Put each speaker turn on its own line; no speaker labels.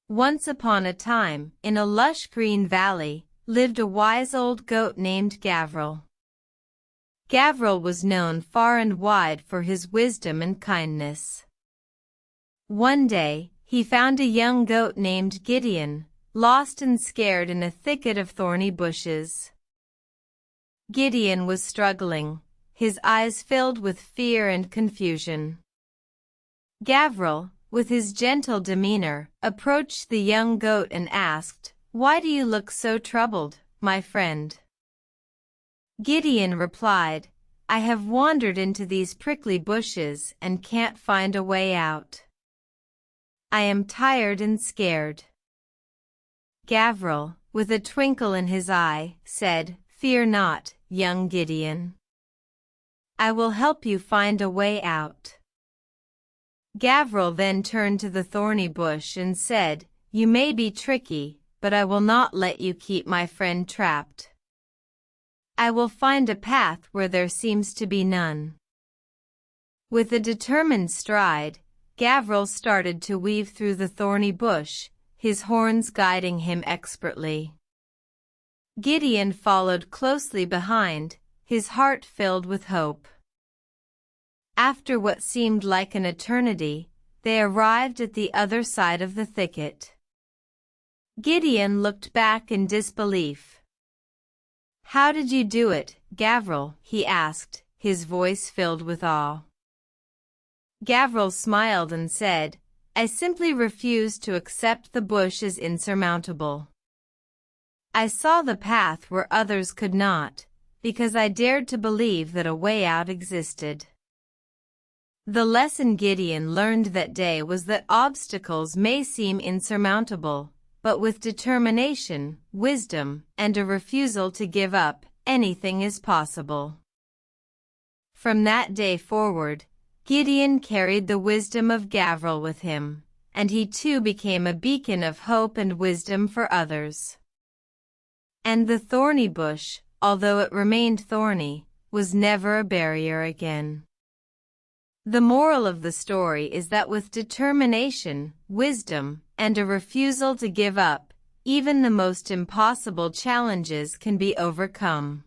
Once upon a time, in a lush green valley, lived a wise old goat named Gavril. Gavril was known far and wide for his wisdom and kindness. One day, he found a young goat named Gideon, lost and scared in a thicket of thorny bushes. Gideon was struggling, his eyes filled with fear and confusion. Gavril, with his gentle demeanor, approached the young goat and asked, "Why do you look so troubled, my friend?" Gideon replied, "I have wandered into these prickly bushes and can't find a way out. I am tired and scared." Gavril, with a twinkle in his eye, said, "Fear not, young Gideon. I will help you find a way out." Gavril then turned to the thorny bush and said, "You may be tricky, but I will not let you keep my friend trapped. I will find a path where there seems to be none." With a determined stride, Gavril started to weave through the thorny bush, his horns guiding him expertly. Gideon followed closely behind, his heart filled with hope. After what seemed like an eternity, they arrived at the other side of the thicket. Gideon looked back in disbelief. "How did you do it, Gavril?" he asked, his voice filled with awe. Gavril smiled and said, "I simply refused to accept the bush as insurmountable. I saw the path where others could not, because I dared to believe that a way out existed." The lesson Gideon learned that day was that obstacles may seem insurmountable, but with determination, wisdom, and a refusal to give up, anything is possible. From that day forward, Gideon carried the wisdom of Gavril with him, and he too became a beacon of hope and wisdom for others. And the thorny bush, although it remained thorny, was never a barrier again. The moral of the story is that with determination, wisdom, and a refusal to give up, even the most impossible challenges can be overcome.